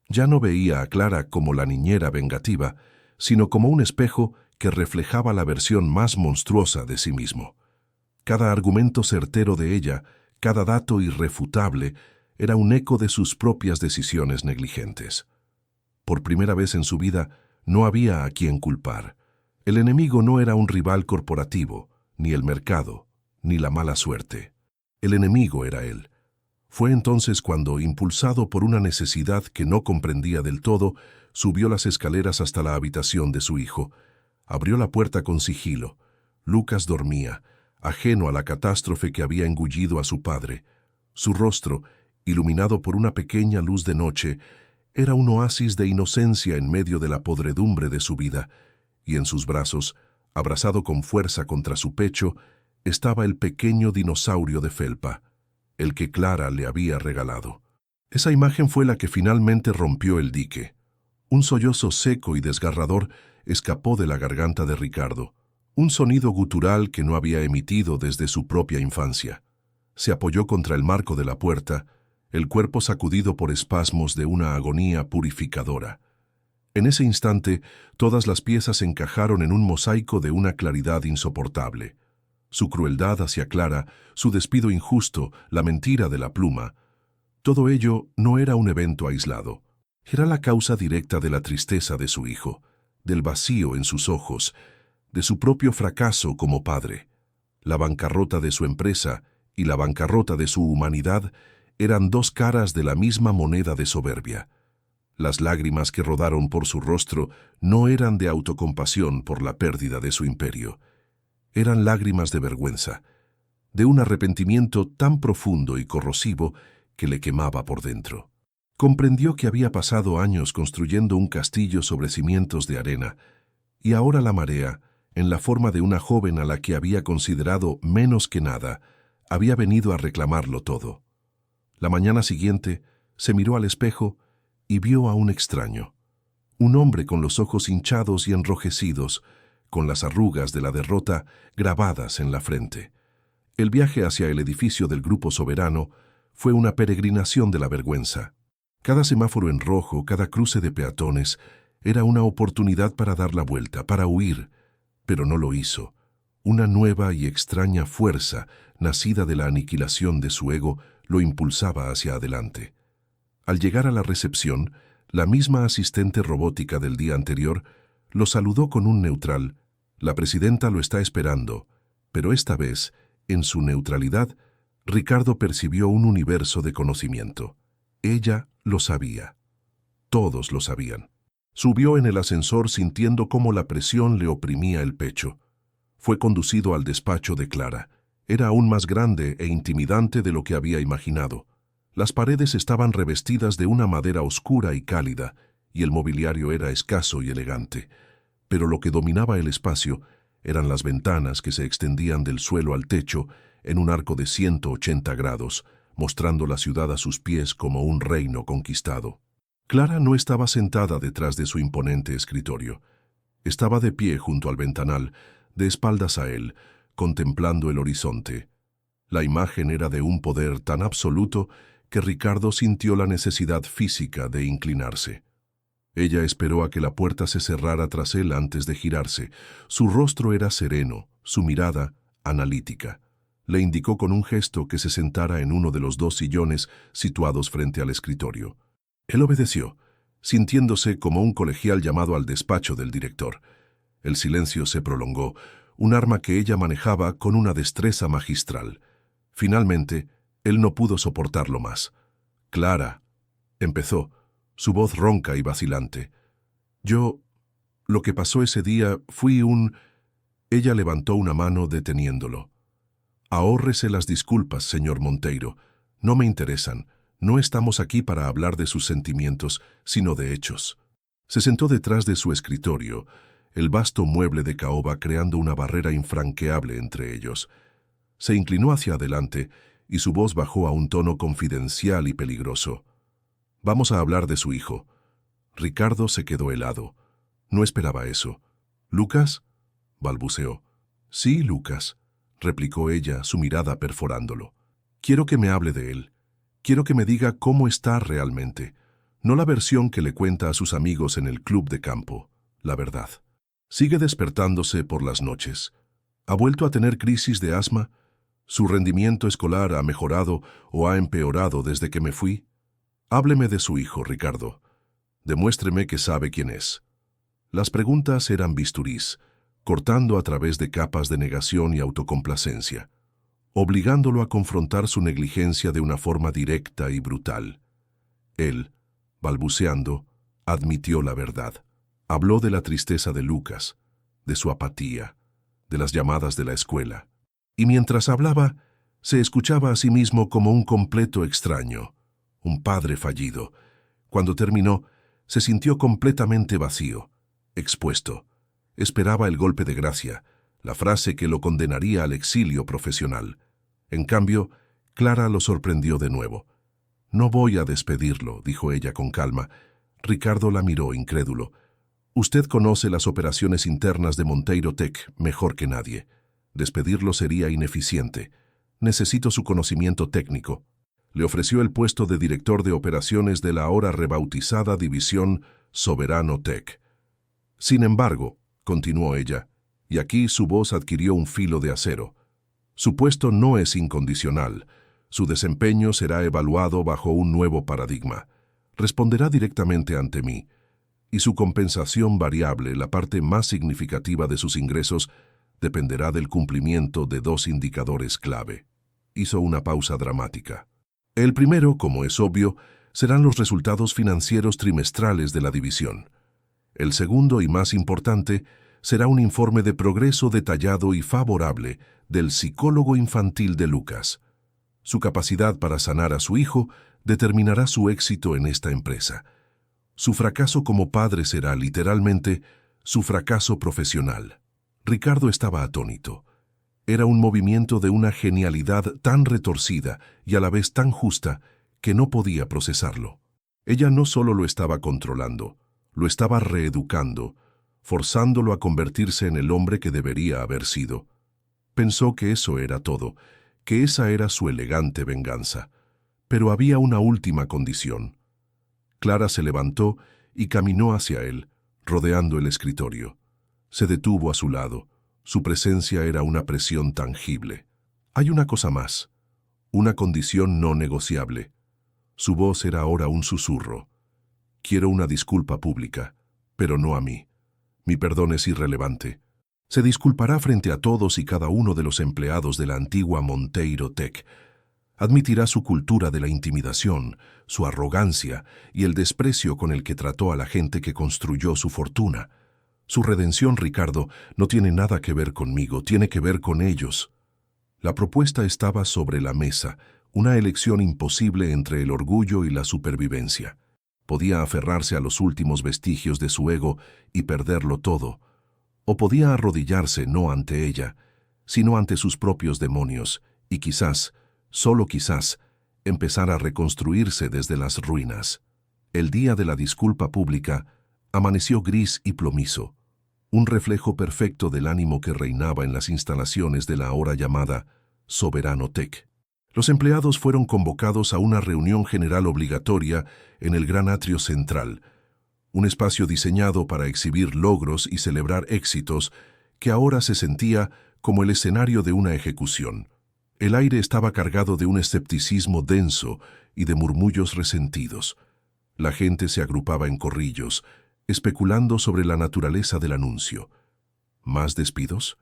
Ya no veía a Clara como la niñera vengativa, sino como un espejo que reflejaba la versión más monstruosa de sí mismo. Cada argumento certero de ella, cada dato irrefutable, era un eco de sus propias decisiones negligentes. Por primera vez en su vida, no había a quien culpar. El enemigo no era un rival corporativo, ni el mercado, ni la mala suerte. El enemigo era él. Fue entonces cuando, impulsado por una necesidad que no comprendía del todo, subió las escaleras hasta la habitación de su hijo. Abrió la puerta con sigilo. Lucas dormía, ajeno a la catástrofe que había engullido a su padre. Su rostro, iluminado por una pequeña luz de noche, era un oasis de inocencia en medio de la podredumbre de su vida, y en sus brazos, abrazado con fuerza contra su pecho, estaba el pequeño dinosaurio de felpa, el que Clara le había regalado. Esa imagen fue la que finalmente rompió el dique. Un sollozo seco y desgarrador escapó de la garganta de Ricardo, un sonido gutural que no había emitido desde su propia infancia. Se apoyó contra el marco de la puerta, el cuerpo sacudido por espasmos de una agonía purificadora. En ese instante, todas las piezas encajaron en un mosaico de una claridad insoportable. Su crueldad hacia Clara, su despido injusto, la mentira de la pluma. Todo ello no era un evento aislado. Era la causa directa de la tristeza de su hijo, del vacío en sus ojos, de su propio fracaso como padre. La bancarrota de su empresa y la bancarrota de su humanidad eran dos caras de la misma moneda de soberbia. Las lágrimas que rodaron por su rostro no eran de autocompasión por la pérdida de su imperio. Eran lágrimas de vergüenza, de un arrepentimiento tan profundo y corrosivo que le quemaba por dentro. Comprendió que había pasado años construyendo un castillo sobre cimientos de arena, y ahora la marea, en la forma de una joven a la que había considerado menos que nada, había venido a reclamarlo todo. La mañana siguiente se miró al espejo y vio a un extraño, un hombre con los ojos hinchados y enrojecidos, con las arrugas de la derrota grabadas en la frente. El viaje hacia el edificio del Grupo Soberano fue una peregrinación de la vergüenza. Cada semáforo en rojo, cada cruce de peatones, era una oportunidad para dar la vuelta, para huir, pero no lo hizo. Una nueva y extraña fuerza, nacida de la aniquilación de su ego, lo impulsaba hacia adelante. Al llegar a la recepción, la misma asistente robótica del día anterior lo saludó con un neutral: «La presidenta lo está esperando», pero esta vez, en su neutralidad, Ricardo percibió un universo de conocimiento. Ella lo sabía. Todos lo sabían. Subió en el ascensor sintiendo cómo la presión le oprimía el pecho. Fue conducido al despacho de Clara. Era aún más grande e intimidante de lo que había imaginado. Las paredes estaban revestidas de una madera oscura y cálida, y el mobiliario era escaso y elegante. Pero lo que dominaba el espacio eran las ventanas que se extendían del suelo al techo en un arco de 180 grados, mostrando la ciudad a sus pies como un reino conquistado. Clara no estaba sentada detrás de su imponente escritorio. Estaba de pie junto al ventanal, de espaldas a él, contemplando el horizonte. La imagen era de un poder tan absoluto que Ricardo sintió la necesidad física de inclinarse. Ella esperó a que la puerta se cerrara tras él antes de girarse. Su rostro era sereno, su mirada analítica. Le indicó con un gesto que se sentara en uno de los dos sillones situados frente al escritorio. Él obedeció, sintiéndose como un colegial llamado al despacho del director. El silencio se prolongó, un arma que ella manejaba con una destreza magistral. Finalmente, él no pudo soportarlo más. «Clara», empezó, su voz ronca y vacilante. Lo que pasó ese día fui un... Ella levantó una mano deteniéndolo. «Ahórrese las disculpas, señor Monteiro. No me interesan. No estamos aquí para hablar de sus sentimientos, sino de hechos». Se sentó detrás de su escritorio, el vasto mueble de caoba creando una barrera infranqueable entre ellos. Se inclinó hacia adelante y su voz bajó a un tono confidencial y peligroso. «Vamos a hablar de su hijo». Ricardo se quedó helado. No esperaba eso. «¿Lucas?», balbuceó. «Sí, Lucas», replicó ella, su mirada perforándolo. «Quiero que me hable de él. Quiero que me diga cómo está realmente. No la versión que le cuenta a sus amigos en el club de campo. La verdad. Sigue despertándose por las noches. ¿Ha vuelto a tener crisis de asma? ¿Su rendimiento escolar ha mejorado o ha empeorado desde que me fui? Hábleme de su hijo, Ricardo. Demuéstreme que sabe quién es. Las preguntas eran bisturís, cortando a través de capas de negación y autocomplacencia, obligándolo a confrontar su negligencia de una forma directa y brutal. Él, balbuceando, admitió la verdad. Habló de la tristeza de Lucas, de su apatía, de las llamadas de la escuela. Y mientras hablaba, se escuchaba a sí mismo como un completo extraño, un padre fallido. Cuando terminó, se sintió completamente vacío, expuesto. Esperaba el golpe de gracia, la frase que lo condenaría al exilio profesional. En cambio, Clara lo sorprendió de nuevo. «No voy a despedirlo», dijo ella con calma. Ricardo la miró incrédulo. «Usted conoce las operaciones internas de Monteiro Tech mejor que nadie. Despedirlo sería ineficiente. Necesito su conocimiento técnico». Le ofreció el puesto de director de operaciones de la ahora rebautizada división Soberano Tech. «Sin embargo», continuó ella, y aquí su voz adquirió un filo de acero, «su puesto no es incondicional. Su desempeño será evaluado bajo un nuevo paradigma. Responderá directamente ante mí, y su compensación variable, la parte más significativa de sus ingresos, dependerá del cumplimiento de dos indicadores clave». Hizo una pausa dramática. El primero, como es obvio, serán los resultados financieros trimestrales de la división. El segundo, y más importante, será un informe de progreso detallado y favorable del psicólogo infantil de Lucas. Su capacidad para sanar a su hijo determinará su éxito en esta empresa. Su fracaso como padre será, literalmente, su fracaso profesional. Ricardo estaba atónito. Era un movimiento de una genialidad tan retorcida y a la vez tan justa que no podía procesarlo. Ella no solo lo estaba controlando, lo estaba reeducando, forzándolo a convertirse en el hombre que debería haber sido. Pensó que eso era todo, que esa era su elegante venganza. Pero había una última condición. Clara se levantó y caminó hacia él, rodeando el escritorio. Se detuvo a su lado. Su presencia era una presión tangible. «Hay una cosa más, una condición no negociable». Su voz era ahora un susurro. «Quiero una disculpa pública, pero no a mí. Mi perdón es irrelevante. Se disculpará frente a todos y cada uno de los empleados de la antigua Monteiro Tech. Admitirá su cultura de la intimidación, su arrogancia y el desprecio con el que trató a la gente que construyó su fortuna. Su redención, Ricardo, no tiene nada que ver conmigo, tiene que ver con ellos». La propuesta estaba sobre la mesa, una elección imposible entre el orgullo y la supervivencia. Podía aferrarse a los últimos vestigios de su ego y perderlo todo, o podía arrodillarse no ante ella, sino ante sus propios demonios, y quizás, solo quizás, empezar a reconstruirse desde las ruinas. El día de la disculpa pública amaneció gris y plomizo, un reflejo perfecto del ánimo que reinaba en las instalaciones de la ahora llamada Soberano Tech. Los empleados fueron convocados a una reunión general obligatoria en el gran atrio central, un espacio diseñado para exhibir logros y celebrar éxitos que ahora se sentía como el escenario de una ejecución. El aire estaba cargado de un escepticismo denso y de murmullos resentidos. La gente se agrupaba en corrillos, especulando sobre la naturaleza del anuncio. ¿Más despidos?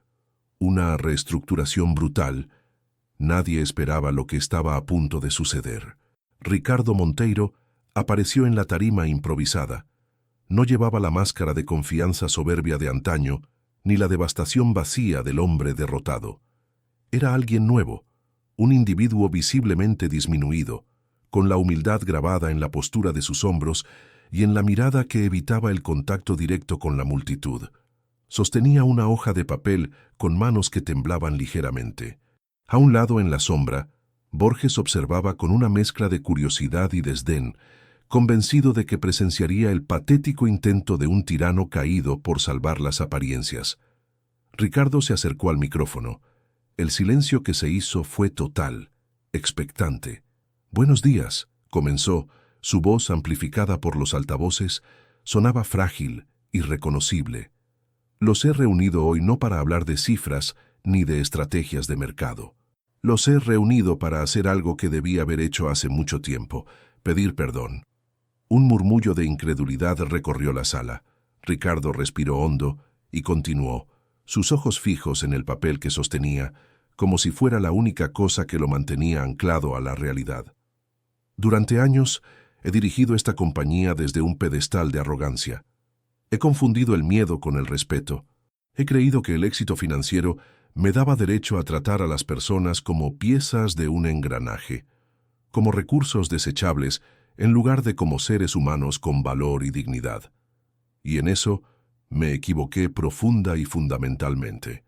¿Una reestructuración brutal? Nadie esperaba lo que estaba a punto de suceder. Ricardo Monteiro apareció en la tarima improvisada. No llevaba la máscara de confianza soberbia de antaño, ni la devastación vacía del hombre derrotado. Era alguien nuevo, un individuo visiblemente disminuido, con la humildad grabada en la postura de sus hombros y en la mirada que evitaba el contacto directo con la multitud. Sostenía una hoja de papel con manos que temblaban ligeramente. A un lado, en la sombra, Borges observaba con una mezcla de curiosidad y desdén, convencido de que presenciaría el patético intento de un tirano caído por salvar las apariencias. Ricardo se acercó al micrófono. El silencio que se hizo fue total, expectante. «Buenos días», comenzó. Su voz, amplificada por los altavoces, sonaba frágil, irreconocible. «Los he reunido hoy no para hablar de cifras ni de estrategias de mercado. Los he reunido para hacer algo que debí haber hecho hace mucho tiempo, pedir perdón. Un murmullo de incredulidad recorrió la sala. Ricardo respiró hondo y continuó, sus ojos fijos en el papel que sostenía, como si fuera la única cosa que lo mantenía anclado a la realidad. Durante años he dirigido esta compañía desde un pedestal de arrogancia. He confundido el miedo con el respeto. He creído que el éxito financiero me daba derecho a tratar a las personas como piezas de un engranaje, como recursos desechables en lugar de como seres humanos con valor y dignidad. Y en eso me equivoqué profunda y fundamentalmente.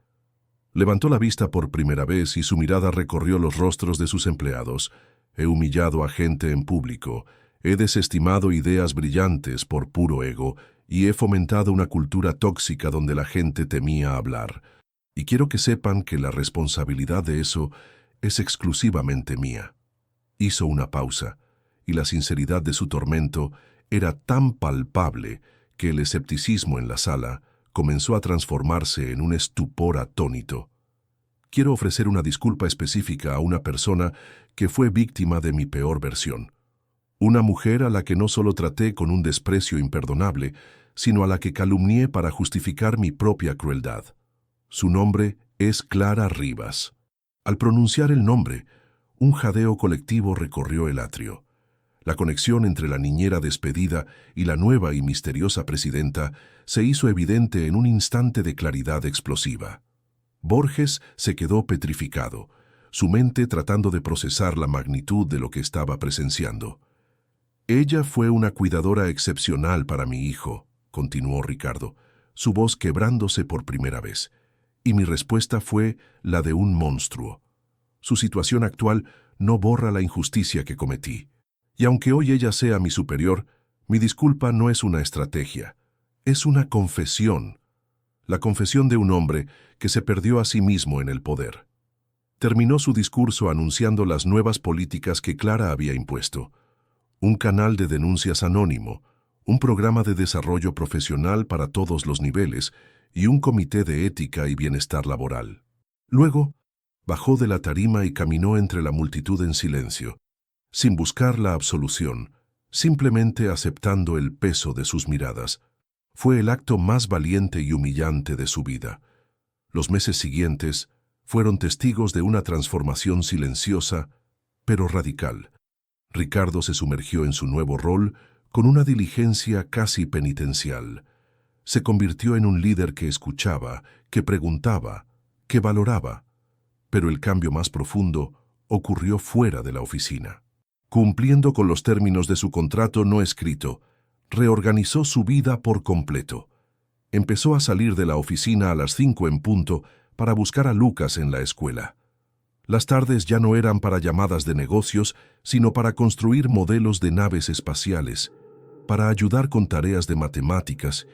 Levantó la vista por primera vez y su mirada recorrió los rostros de sus empleados. He humillado a gente en público, he desestimado ideas brillantes por puro ego y he fomentado una cultura tóxica donde la gente temía hablar. Y quiero que sepan que la responsabilidad de eso es exclusivamente mía. Hizo una pausa, y la sinceridad de su tormento era tan palpable que el escepticismo en la sala comenzó a transformarse en un estupor atónito. Quiero ofrecer una disculpa específica a una persona que fue víctima de mi peor versión. Una mujer a la que no solo traté con un desprecio imperdonable, sino a la que calumnié para justificar mi propia crueldad. Su nombre es Clara Rivas. Al pronunciar el nombre, un jadeo colectivo recorrió el atrio. La conexión entre la niñera despedida y la nueva y misteriosa presidenta se hizo evidente en un instante de claridad explosiva. Borges se quedó petrificado, su mente tratando de procesar la magnitud de lo que estaba presenciando. Ella fue una cuidadora excepcional para mi hijo, continuó Ricardo, su voz quebrándose por primera vez, y mi respuesta fue la de un monstruo. Su situación actual no borra la injusticia que cometí. Y aunque hoy ella sea mi superior, mi disculpa no es una estrategia, es una confesión. La confesión de un hombre que se perdió a sí mismo en el poder. Terminó su discurso anunciando las nuevas políticas que Clara había impuesto. Un canal de denuncias anónimo, un programa de desarrollo profesional para todos los niveles y un comité de ética y bienestar laboral. Luego, bajó de la tarima y caminó entre la multitud en silencio, sin buscar la absolución, simplemente aceptando el peso de sus miradas. Fue el acto más valiente y humillante de su vida. Los meses siguientes fueron testigos de una transformación silenciosa, pero radical. Ricardo se sumergió en su nuevo rol con una diligencia casi penitencial. Se convirtió en un líder que escuchaba, que preguntaba, que valoraba. Pero el cambio más profundo ocurrió fuera de la oficina. Cumpliendo con los términos de su contrato no escrito, reorganizó su vida por completo. Empezó a salir de la oficina a las 5 en punto para buscar a Lucas en la escuela. Las tardes ya no eran para llamadas de negocios, sino para construir modelos de naves espaciales, para ayudar con tareas de matemáticas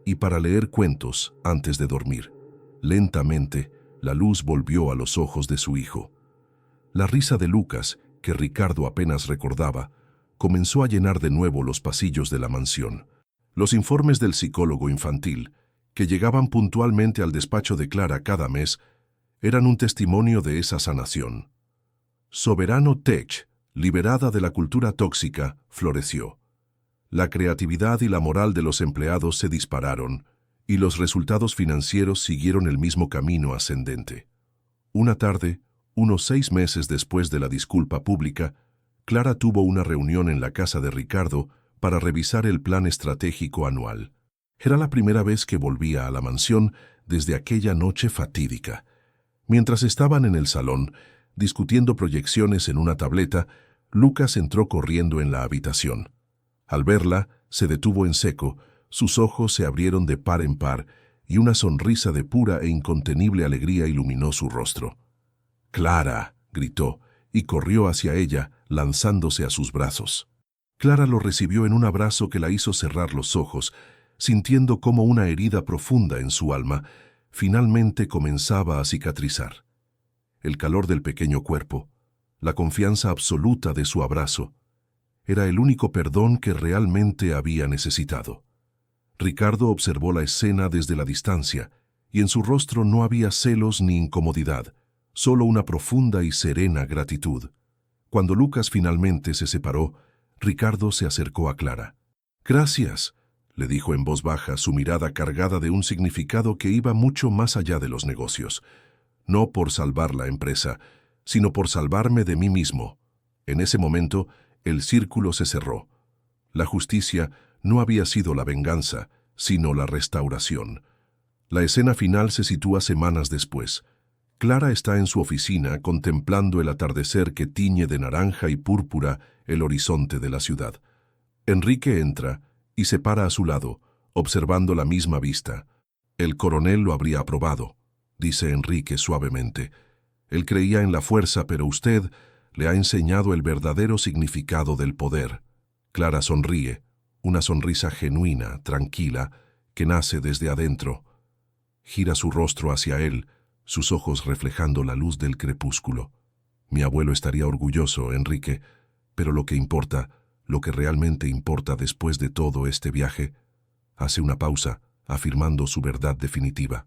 y para leer cuentos antes de dormir. Lentamente, la luz volvió a los ojos de su hijo. La risa de Lucas, que Ricardo apenas recordaba, comenzó a llenar de nuevo los pasillos de la mansión. Los informes del psicólogo infantil, que llegaban puntualmente al despacho de Clara cada mes, eran un testimonio de esa sanación. Soberano Tech, liberada de la cultura tóxica, floreció. La creatividad y la moral de los empleados se dispararon, y los resultados financieros siguieron el mismo camino ascendente. Una tarde, unos 6 meses después de la disculpa pública, Clara tuvo una reunión en la casa de Ricardo para revisar el plan estratégico anual. Era la primera vez que volvía a la mansión desde aquella noche fatídica. Mientras estaban en el salón, discutiendo proyecciones en una tableta, Lucas entró corriendo en la habitación. Al verla, se detuvo en seco, sus ojos se abrieron de par en par y una sonrisa de pura e incontenible alegría iluminó su rostro. «¡Clara!», gritó, y corrió hacia ella, lanzándose a sus brazos. Clara lo recibió en un abrazo que la hizo cerrar los ojos, sintiendo cómo una herida profunda en su alma finalmente comenzaba a cicatrizar. El calor del pequeño cuerpo, la confianza absoluta de su abrazo, era el único perdón que realmente había necesitado. Ricardo observó la escena desde la distancia, y en su rostro no había celos ni incomodidad, solo una profunda y serena gratitud. Cuando Lucas finalmente se separó, Ricardo se acercó a Clara. «Gracias», le dijo en voz baja, su mirada cargada de un significado que iba mucho más allá de los negocios. No por salvar la empresa, sino por salvarme de mí mismo. En ese momento, el círculo se cerró. La justicia no había sido la venganza, sino la restauración. La escena final se sitúa semanas después. Clara está en su oficina contemplando el atardecer que tiñe de naranja y púrpura el horizonte de la ciudad. Enrique entra y se para a su lado, observando la misma vista. «El coronel lo habría aprobado», dice Enrique suavemente. «Él creía en la fuerza, pero usted le ha enseñado el verdadero significado del poder». Clara sonríe, una sonrisa genuina, tranquila, que nace desde adentro. Gira su rostro hacia él, sus ojos reflejando la luz del crepúsculo. «Mi abuelo estaría orgulloso, Enrique, pero lo que importa, lo que realmente importa después de todo este viaje», hace una pausa, afirmando su verdad definitiva,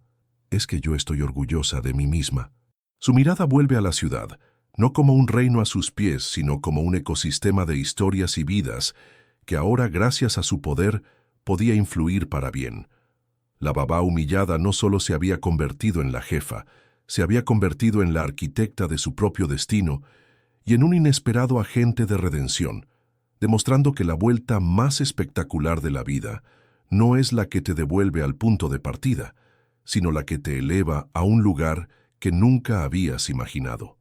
«es que yo estoy orgullosa de mí misma». Su mirada vuelve a la ciudad, no como un reino a sus pies, sino como un ecosistema de historias y vidas que ahora, gracias a su poder, podía influir para bien. La babá humillada no solo se había convertido en la jefa, se había convertido en la arquitecta de su propio destino y en un inesperado agente de redención, demostrando que la vuelta más espectacular de la vida no es la que te devuelve al punto de partida, sino la que te eleva a un lugar que nunca habías imaginado.